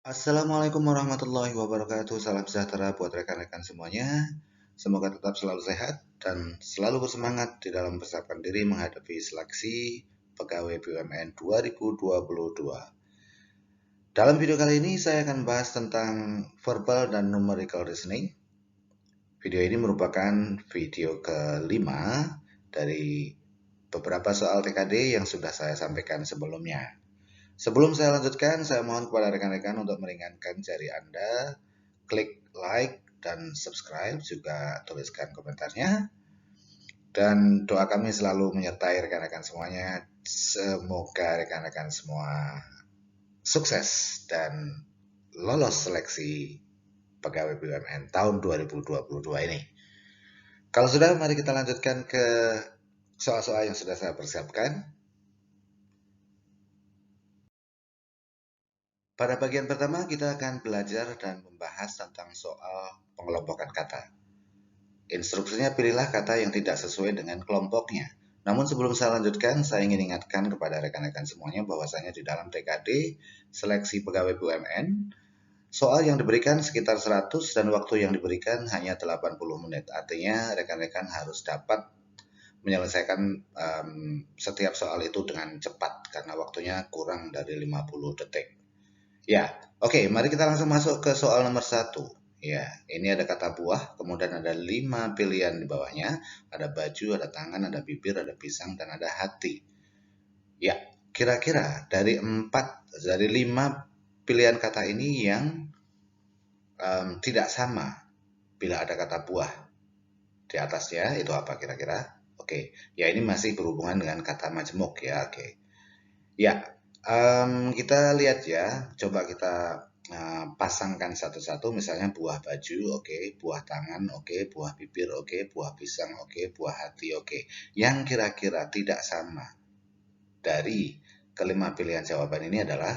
Assalamualaikum warahmatullahi wabarakatuh. Salam sejahtera buat rekan-rekan semuanya. Semoga tetap selalu sehat dan selalu bersemangat di dalam persiapkan diri menghadapi seleksi pegawai BUMN 2022. Dalam video kali ini saya akan bahas tentang verbal dan numerical reasoning. Video ini merupakan video kelima dari beberapa soal TKD yang sudah saya sampaikan sebelumnya. Sebelum saya lanjutkan, saya mohon kepada rekan-rekan untuk meringankan jari Anda, klik like dan subscribe, juga tuliskan komentarnya. Dan doa kami selalu menyertai rekan-rekan semuanya. Semoga rekan-rekan semua sukses dan lolos seleksi pegawai BUMN tahun 2022 ini. Kalau sudah, mari kita lanjutkan ke soal-soal yang sudah saya persiapkan. Pada bagian pertama kita akan belajar dan membahas tentang soal pengelompokan kata. Instruksinya pilihlah kata yang tidak sesuai dengan kelompoknya. Namun sebelum saya lanjutkan, saya ingin ingatkan kepada rekan-rekan semuanya bahwasanya di dalam TKD seleksi pegawai BUMN, soal yang diberikan sekitar 100 dan waktu yang diberikan hanya 80 menit. Artinya rekan-rekan harus dapat menyelesaikan setiap soal itu dengan cepat karena waktunya kurang dari 50 detik. Ya, oke, mari kita langsung masuk ke soal nomor 1. Ya, ini ada kata buah, kemudian ada 5 pilihan di bawahnya. Ada baju, ada tangan, ada bibir, ada pisang, dan ada hati. Ya, kira-kira dari 5 pilihan kata ini yang tidak sama bila ada kata buah di atasnya, itu apa kira-kira? Oke, ya ini masih berhubungan dengan kata majemuk ya, oke. Ya, kita lihat ya, coba kita pasangkan satu-satu, misalnya buah baju, oke, buah tangan, oke, buah bibir, oke, buah pisang, oke, buah hati, oke. Yang kira-kira tidak sama dari kelima pilihan jawaban ini adalah,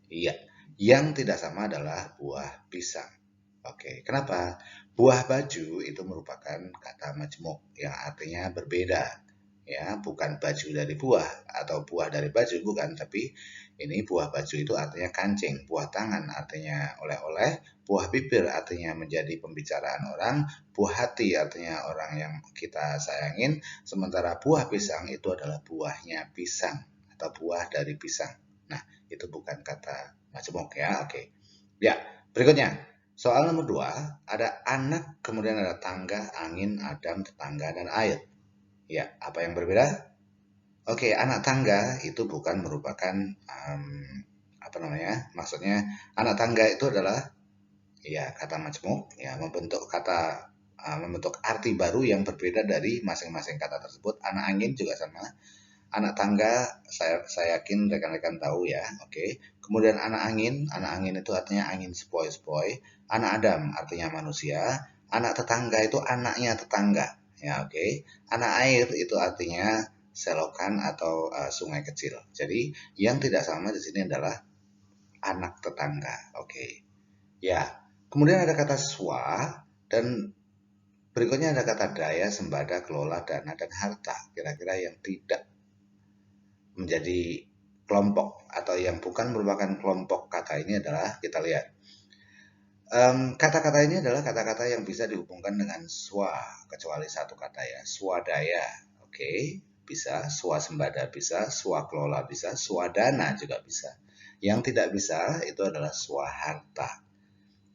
iya, yang tidak sama adalah buah pisang. Oke, kenapa? Buah baju itu merupakan kata majemuk yang artinya berbeda, ya, bukan baju dari buah atau buah dari baju, bukan, tapi ini buah baju itu artinya kancing, buah tangan artinya oleh-oleh, buah bibir artinya menjadi pembicaraan orang, buah hati artinya orang yang kita sayangin, sementara buah pisang itu adalah buahnya pisang atau buah dari pisang. Nah, itu bukan kata majemuk ya, oke. Ya, berikutnya. Soal nomor 2, ada anak, kemudian ada tangga, angin, adam, tetangga, dan air. Ya, apa yang berbeda? Oke, anak tangga itu bukan merupakan apa namanya? Maksudnya anak tangga itu adalah ya kata majemuk, ya membentuk arti baru yang berbeda dari masing-masing kata tersebut. Anak angin juga sama. Anak tangga saya yakin rekan-rekan tahu ya. Oke. Kemudian anak angin itu artinya angin sepoi-sepoi. Anak adam artinya manusia. Anak tetangga itu anaknya tetangga. Ya, oke. Anak air itu artinya selokan atau sungai kecil. Jadi yang tidak sama di sini adalah anak tetangga. Oke. Ya. Kemudian ada kata swa dan berikutnya ada kata daya, sembada, kelola, dana, dan harta. Kira-kira yang tidak menjadi kelompok atau yang bukan merupakan kelompok kata ini adalah, kita lihat. Kata-kata ini adalah kata-kata yang bisa dihubungkan dengan swa, kecuali satu kata ya, swadaya, oke, bisa, swasembada bisa, swakelola bisa, swadana juga bisa. Yang tidak bisa itu adalah swaharta.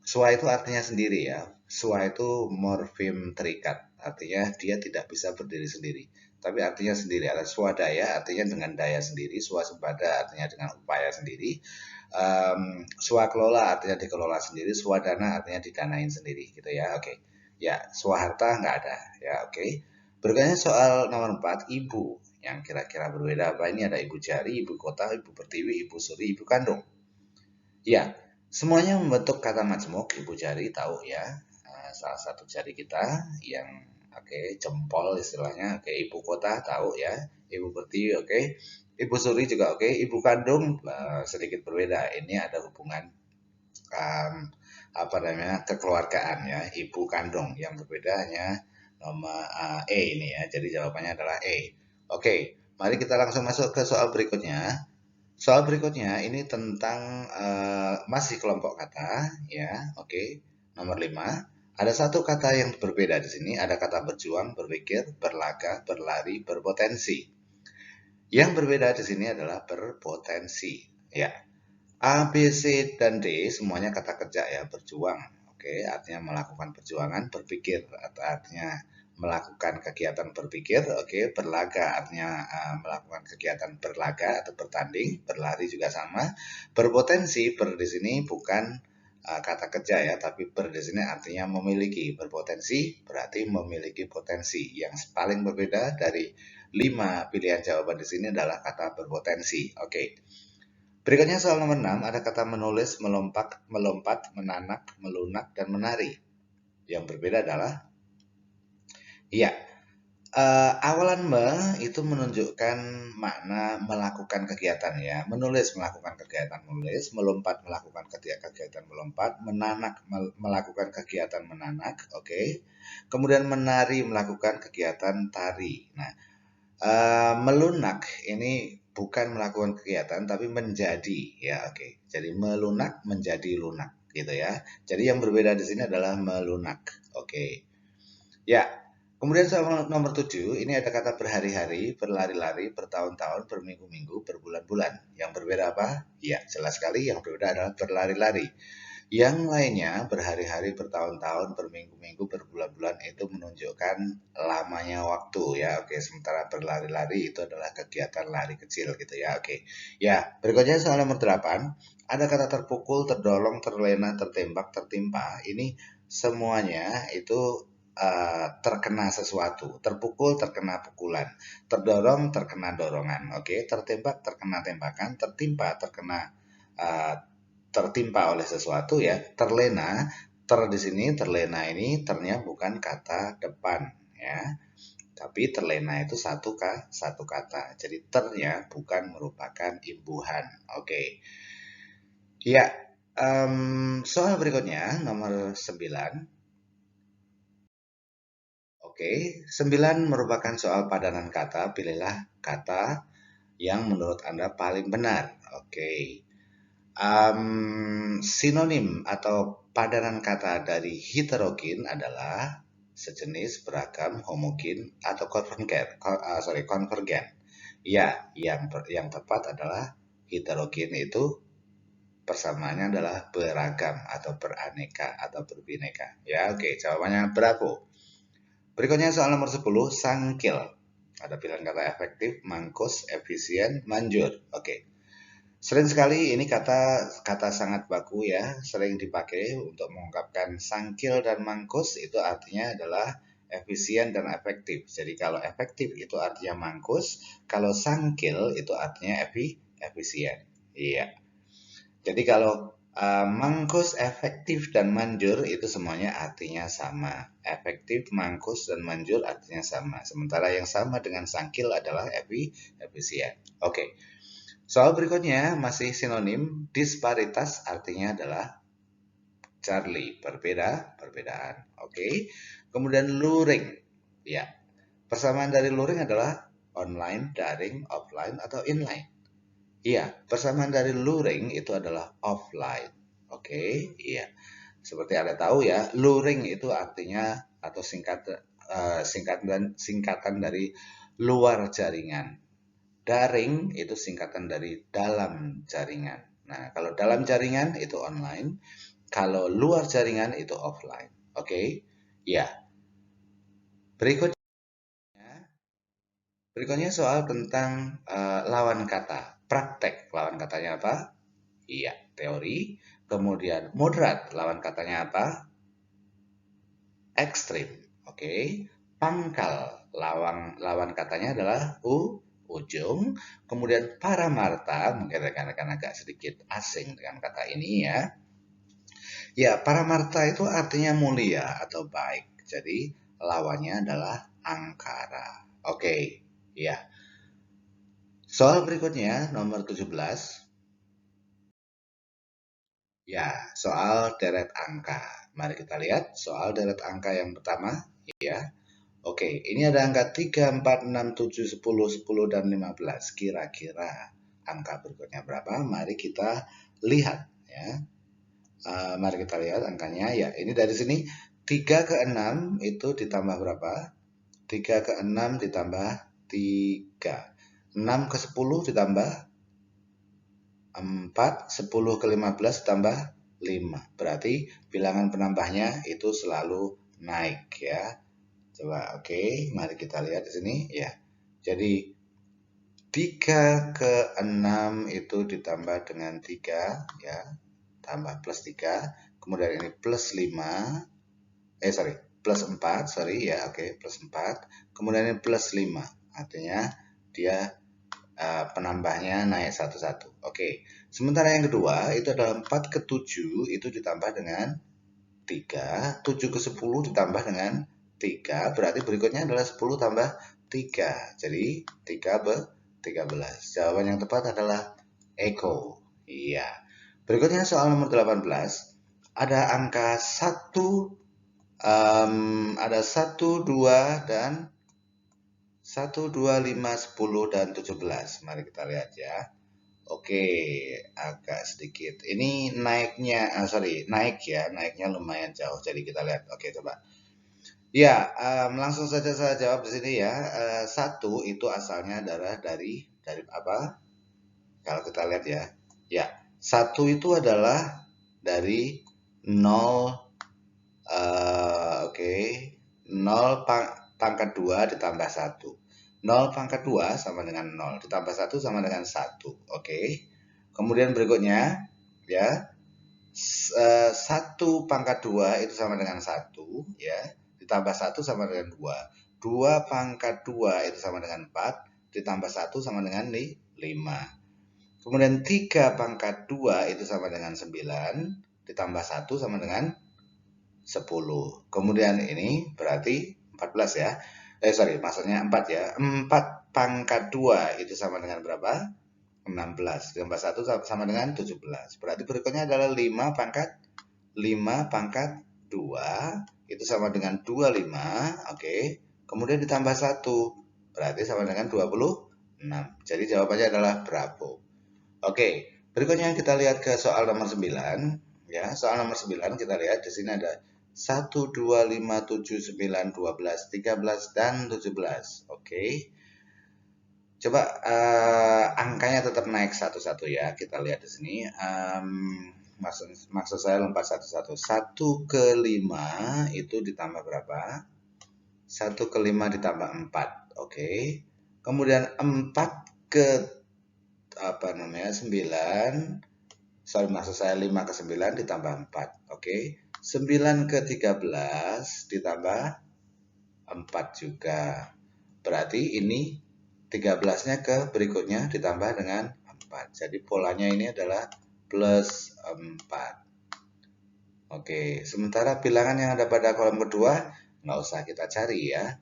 Swa itu artinya sendiri ya, swa itu morfem terikat, artinya dia tidak bisa berdiri sendiri, tapi artinya sendiri. Ada swadaya artinya dengan daya sendiri, swasembada artinya dengan upaya sendiri, swakelola artinya dikelola sendiri, swadana artinya didanain sendiri gitu ya. Oke. Ya, swaharta nggak ada ya. Oke. Berikutnya soal nomor 4, ibu. Yang kira-kira berbeda apa? Ini ada ibu jari, ibu kota, ibu pertiwi, ibu suri, ibu kandung. Ya, semuanya membentuk kata majemuk. Ibu jari tahu ya, salah satu jari kita yang jempol istilahnya. Oke, ibu kota tahu ya, ibu pertiwi, oke. Ibu suri juga oke. Ibu kandung sedikit berbeda. Ini ada hubungan apa namanya, kekeluargaan ya. Ibu kandung yang berbeda hanya nomor E ini ya. Jadi jawabannya adalah E. Oke, mari kita langsung masuk ke soal berikutnya. Soal berikutnya ini tentang masih kelompok kata ya. Oke. Nomor 5. Ada satu kata yang berbeda di sini, ada kata berjuang, berpikir, berlaga, berlari, berpotensi. Yang berbeda di sini adalah berpotensi ya. A, B, C, dan D semuanya kata kerja ya, berjuang. Oke, artinya melakukan perjuangan, berpikir artinya melakukan kegiatan berpikir, oke, berlaga artinya melakukan kegiatan berlaga atau bertanding, berlari juga sama. Berpotensi, di sini bukan kata kerja ya, tapi di sini artinya memiliki. Berpotensi berarti memiliki potensi. Yang paling berbeda dari 5 pilihan jawaban di sini adalah kata berpotensi. Oke. Berikutnya soal nomor 6, ada kata menulis, melompat, menanak, melunak, dan menari. Yang berbeda adalah, ya, awalan me itu menunjukkan makna melakukan kegiatan ya. Menulis melakukan kegiatan menulis, melompat melakukan kegiatan melompat, menanak melakukan kegiatan menanak, oke. Kemudian menari melakukan kegiatan tari. Nah, melunak ini bukan melakukan kegiatan tapi menjadi ya, oke. Jadi melunak menjadi lunak gitu ya. Jadi yang berbeda di sini adalah melunak. Oke. Ya. Kemudian soal nomor 7, ini ada kata berhari-hari, berlari-lari, bertahun-tahun, berminggu-minggu, berbulan-bulan. Yang berbeda apa? Ya, jelas sekali yang berbeda adalah berlari-lari. Yang lainnya berhari-hari, bertahun-tahun, berminggu-minggu, berbulan-bulan itu menunjukkan lamanya waktu ya. Oke, sementara berlari-lari itu adalah kegiatan lari kecil gitu ya. Oke. Ya, berikutnya soal nomor 8. Ada kata terpukul, terdolong, terlena, tertembak, tertimpa. Ini semuanya itu terkena sesuatu. Terpukul, terkena pukulan. Terdorong, terkena dorongan. Oke, tertembak, terkena tembakan. Tertimpa, tertimpa oleh sesuatu ya. Terlena, di sini terlena ini ternya bukan kata depan ya, tapi terlena itu satu kata. Jadi ternya bukan merupakan imbuhan. Oke. Ya, soal berikutnya nomor 9. Oke, 9 merupakan soal padanan kata. Pilihlah kata yang menurut Anda paling benar. Oke. Sinonim atau padanan kata dari heterogen adalah sejenis, beragam, homogen, atau konvergen. Ya, yang tepat adalah heterogen itu persamaannya adalah beragam atau beraneka atau berbineka. Ya, oke, jawabannya bravo. Berikutnya soal nomor 10, sangkil. Ada pilihan kata efektif, mangkus, efisien, manjur. Oke. Sering sekali ini kata sangat baku ya, sering dipakai untuk mengungkapkan sangkil dan mangkus itu artinya adalah efisien dan efektif. Jadi kalau efektif itu artinya mangkus, kalau sangkil itu artinya efisien. Iya. Jadi kalau mangkus, efektif, dan manjur itu semuanya artinya sama. Efektif, mangkus, dan manjur artinya sama. Sementara yang sama dengan sangkil adalah efisien. Oke. Soal berikutnya masih sinonim, disparitas artinya adalah Charlie, perbedaan. Oke. Kemudian luring. Ya. Persamaan dari luring adalah online, daring, offline, atau inline. Iya, persamaan dari luring itu adalah offline. Oke, iya. Seperti Anda tahu ya, luring itu artinya atau singkatan dari luar jaringan. Daring itu singkatan dari dalam jaringan. Nah, kalau dalam jaringan itu online, kalau luar jaringan itu offline. Oke, ya. Berikutnya soal tentang lawan kata. Praktek lawan katanya apa? Iya, teori. Kemudian moderat, lawan katanya apa? Ekstrim. Oke. Pangkal, lawan katanya adalah ujung. Kemudian paramarta, mungkin rekan-rekan agak sedikit asing dengan kata ini ya. Ya, paramarta itu artinya mulia atau baik. Jadi lawannya adalah angkara. Oke, ya. Soal berikutnya nomor 17. Ya, soal deret angka. Mari kita lihat soal deret angka yang pertama. Ya, oke. Ini ada angka 3, 4, 6, 7, 10, 10, dan 15. Kira-kira angka berikutnya berapa? Mari kita lihat ya. Mari kita lihat angkanya ya. Ini dari sini 3 ke 6 itu ditambah berapa? 3 ke 6 ditambah 3. 6 ke 10 ditambah 4. 10 ke 15 ditambah 5. Berarti bilangan penambahnya itu selalu naik ya. Coba oke, mari kita lihat di sini ya. Jadi 3 ke 6 itu ditambah dengan 3 ya. Tambah plus 3. Kemudian ini plus 5. Plus 4, ya, oke, plus 4. Kemudian ini plus 5, artinya dia penambahnya naik satu-satu. Oke, sementara yang kedua itu adalah 4 ke 7 itu ditambah dengan 3, 7 ke 10 ditambah dengan 3, berarti berikutnya adalah 10 tambah 3, jadi 13. Jawaban yang tepat adalah Eko. Iya. Berikutnya soal nomor 18, ada angka 1, ada 1, 2, dan 1, 2, 5, 10, dan 17. Mari kita lihat ya. Oke, agak sedikit. Ini naiknya, naik ya, naiknya lumayan jauh. Jadi kita lihat. Oke, coba. Ya, langsung saja saya jawab di sini ya. 1 itu asalnya adalah dari apa? Kalau kita lihat ya. Ya, 1 itu adalah dari 0. Oke, 0 pangkat 2 ditambah 1. 0 pangkat 2 sama dengan 0, ditambah 1 sama dengan 1. Oke. Kemudian berikutnya, ya, 1 pangkat 2 itu sama dengan 1, ya, ditambah 1 sama dengan 2. 2 pangkat 2 itu sama dengan 4, ditambah 1 sama dengan 5. Kemudian 3 pangkat 2 itu sama dengan 9, ditambah 1 sama dengan 10. Kemudian ini berarti 14 ya. Maksudnya 4 ya. 4 pangkat 2 itu sama dengan berapa? 16. Ditambah 1 sama dengan 17. Berarti berikutnya adalah 5 pangkat 2 itu sama dengan 25. Oke. Kemudian ditambah 1. Berarti sama dengan 26. Jadi jawabannya adalah Bravo. Oke. Berikutnya kita lihat ke soal nomor 9. Ya, soal nomor 9 kita lihat di sini ada 1, 2, 5, 7, 9, 12, 13, dan 17. Oke. Coba angkanya tetap naik satu-satu ya. Kita lihat di sini. Maksud saya lompat satu-satu. 1 ke 5 itu ditambah berapa? 1 ke 5 ditambah 4. Oke. Kemudian 4 ke 9. Maksud saya 5 ke 9 ditambah 4. Oke. 9 ke 13 ditambah 4 juga. Berarti ini 13-nya ke berikutnya ditambah dengan 4. Jadi polanya ini adalah plus 4. Oke, sementara bilangan yang ada pada kolom kedua nggak usah kita cari ya.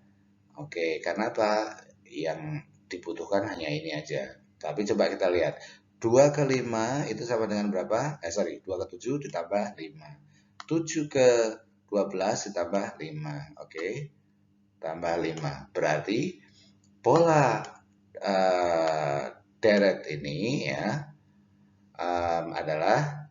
Oke, karena apa? Yang dibutuhkan hanya ini aja. Tapi coba kita lihat. 2 ke 5 itu sama dengan berapa? 2 ke 7 ditambah 5. 7 ke 12 ditambah 5. Oke. Tambah 5. Berarti pola deret ini ya adalah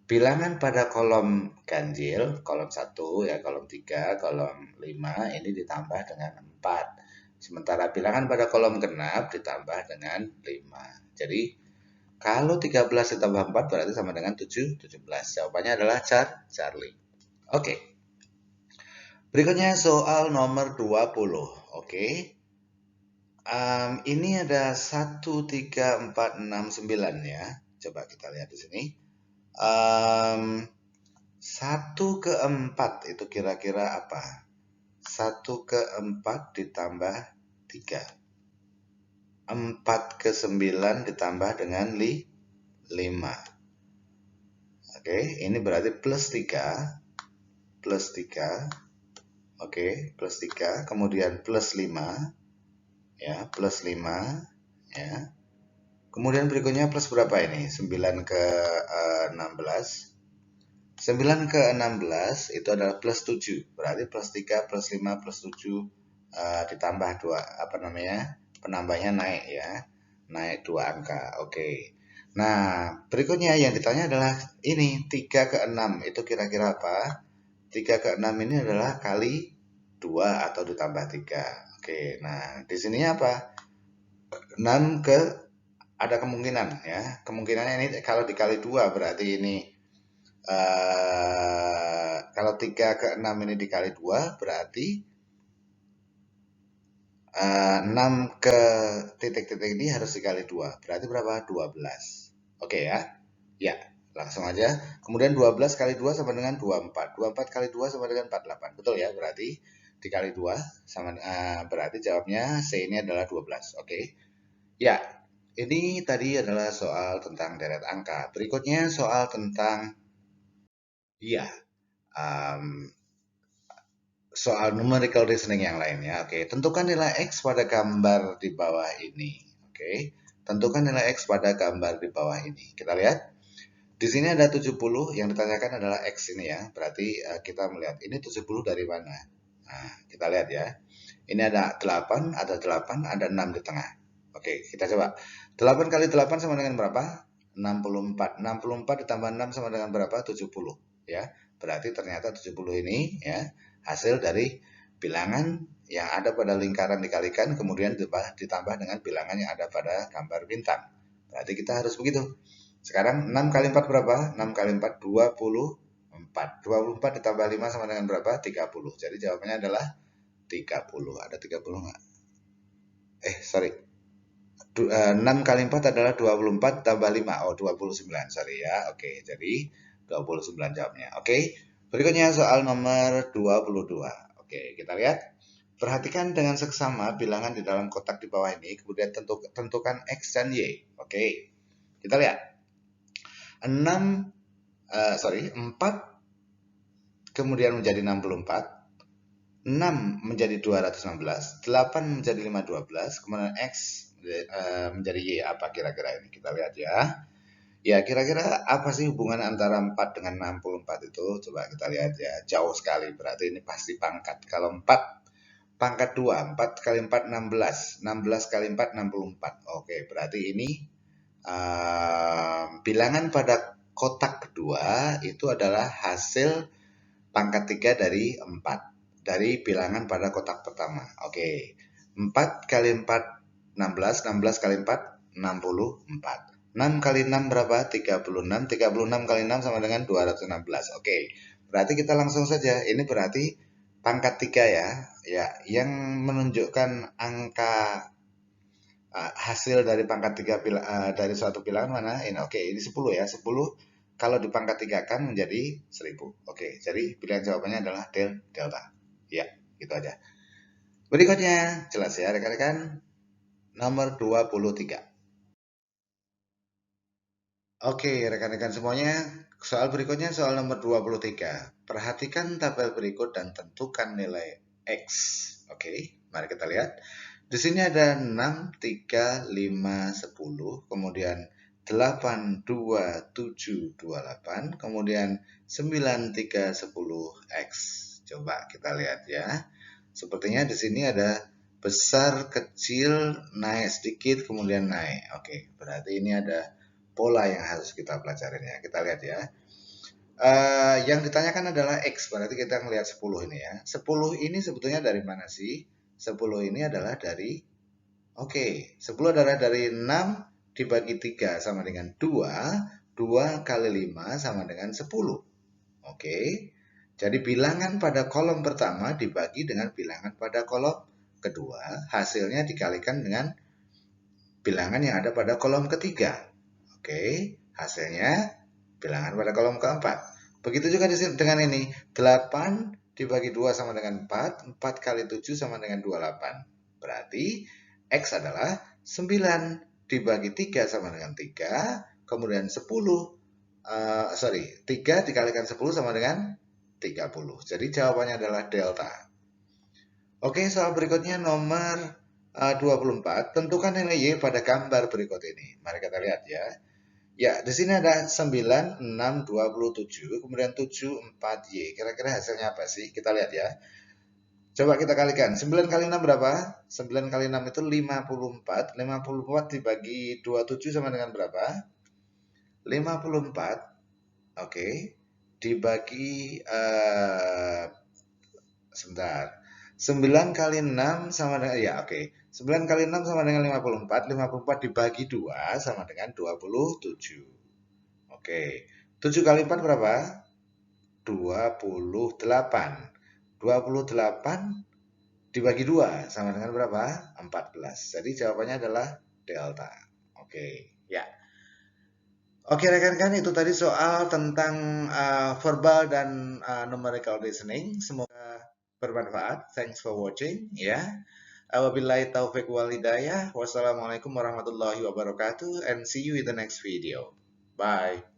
bilangan pada kolom ganjil, kolom 1 ya, kolom 3, kolom 5 ini ditambah dengan 4. Sementara bilangan pada kolom genap ditambah dengan 5. Jadi kalau 13 ditambah 4 berarti sama dengan 17. Jawabannya adalah Charlie. Oke. Berikutnya soal nomor 20. Oke. Ini ada 1, 3, 4, 6, 9 ya. Coba kita lihat di sini. 1 ke 4 itu kira-kira apa? 1 ke 4 ditambah 3. 4 ke 9 ditambah dengan 5. Oke, ini berarti plus 3. Plus 3. Oke, plus 3. Kemudian plus 5. Ya, plus 5. Ya. Kemudian berikutnya plus berapa ini? 9 ke 16. 9 ke 16 itu adalah plus 7. Berarti plus 3, plus 5, plus 7 ditambah 2. Penambahnya naik ya. naik 2 angka. Oke. Nah, berikutnya yang ditanya adalah ini 3 ke 6 itu kira-kira apa? 3 ke 6 ini adalah kali 2 atau ditambah 3. Oke, nah di sini apa? 6 ke ada kemungkinan ya. Kemungkinannya ini kalau dikali 2 berarti ini kalau 3 ke 6 ini dikali 2 berarti 6 ke titik-titik ini harus dikali 2. Berarti berapa? 12. Oke ya. Ya, langsung aja. Kemudian 12 kali 2 sama dengan 24. 24 kali 2 sama dengan 48. Betul ya? Berarti dikali 2 sama berarti jawabnya C ini adalah 12. Oke. Ya, ini tadi adalah soal tentang deret angka. Berikutnya soal tentang ya, um, soal numerical reasoning yang lainnya. Oke, tentukan nilai X pada gambar di bawah ini. Oke, tentukan nilai X pada gambar di bawah ini. Kita lihat. Di sini ada 70, yang ditanyakan adalah X ini ya. Berarti kita melihat ini 70 dari mana. Nah, kita lihat ya. Ini ada 8, ada 6 di tengah. Oke, kita coba. 8 kali 8 sama dengan berapa? 64. 64 ditambah 6 sama dengan berapa? 70. Ya, berarti ternyata 70 ini ya hasil dari bilangan yang ada pada lingkaran dikalikan kemudian ditambah dengan bilangan yang ada pada gambar bintang. Berarti kita harus begitu. Sekarang 6 kali 4 berapa? 6 kali 4 24. 24 ditambah 5 sama dengan berapa? 30. Jadi jawabannya adalah 30. Ada 30 nggak? Sorry. 6 kali 4 adalah 24 tambah 5. Oh, 29. Sorry ya. Oke, jadi 29 jawabnya. Oke. Berikutnya soal nomor 22. Oke, kita lihat. Perhatikan dengan seksama bilangan di dalam kotak di bawah ini, kemudian tentukan X dan Y. Oke. Kita lihat. 4 kemudian menjadi 64, 6 menjadi 216, 8 menjadi 512, kemudian X menjadi Y. Apa kira-kira ini? Kita lihat ya. Ya, kira-kira apa sih hubungan antara 4 dengan 64 itu? Coba kita lihat ya. Jauh sekali, berarti ini pasti pangkat. Kalau 4, pangkat 2. 4 kali 4, 16. 16 kali 4, 64. Oke, berarti ini bilangan pada kotak kedua itu adalah hasil pangkat 3 dari 4. Dari bilangan pada kotak pertama. Oke. 4 kali 4, 16. 16 kali 4, 64. 6 kali 6 berapa? 36. 36 kali 6 sama dengan 216. Oke. Berarti kita langsung saja. Ini berarti pangkat 3 ya. Ya, yang menunjukkan angka hasil dari pangkat 3 dari suatu bilangan mana? Ini oke, ini 10 ya. 10 kalau dipangkat 3 kan menjadi 1000. Oke, jadi pilihan jawabannya adalah delta. Ya, gitu aja. Berikutnya, jelas ya rekan-rekan. Nomor 23. Oke, rekan-rekan semuanya, soal berikutnya soal nomor 23. Perhatikan tabel berikut dan tentukan nilai X. Oke, mari kita lihat. Di sini ada 6, 3, 5, 10, kemudian 8, 2, 7, 28, kemudian 9, 3, 10, X. Coba kita lihat ya. Sepertinya di sini ada besar, kecil, naik sedikit, kemudian naik. Oke, berarti ini ada pola yang harus kita pelajarin ya. Kita lihat ya. Yang ditanyakan adalah X, berarti kita melihat 10 ini ya. 10 ini sebetulnya dari mana sih? 10 ini adalah dari, oke, 10 adalah dari 6 dibagi 3 sama dengan 2, 2 kali 5 sama dengan 10. Oke, jadi bilangan pada kolom pertama dibagi dengan bilangan pada kolom kedua, hasilnya dikalikan dengan bilangan yang ada pada kolom ketiga. Oke, hasilnya bilangan pada kolom keempat. Begitu juga dengan ini, 8 dibagi 2 sama dengan 4, 4 kali 7 sama dengan 28. Berarti X adalah 9 dibagi 3 sama dengan 3, kemudian 3 dikalikan 10 sama dengan 30. Jadi jawabannya adalah delta. Oke, soal berikutnya nomor 24. Tentukan nilai Y pada gambar berikut ini. Mari kita lihat ya. Ya, di sini ada 9, 6, 27, kemudian 7, 4, Y. Kira-kira hasilnya apa sih? Kita lihat ya. Coba kita kalikan. 9 kali 6 berapa? 9 kali 6 itu 54. 54 dibagi 27 sama dengan berapa? 54. Oke. Dibagi sebentar. 9 kali 6 sama dengan ya oke. 9 kali 6 sama dengan 54. 54 dibagi 2 sama dengan 27. Oke. 7 kali 4 berapa? 28. 28 dibagi 2 sama dengan berapa? 14. Jadi jawabannya adalah delta. Oke, ya. Oke rekan-rekan, itu tadi soal tentang verbal dan numerical listening. Semoga bermanfaat. Thanks for watching ya. Wabillahi taufik wal hidayah. Wassalamualaikum warahmatullahi wabarakatuh and see you in the next video. Bye.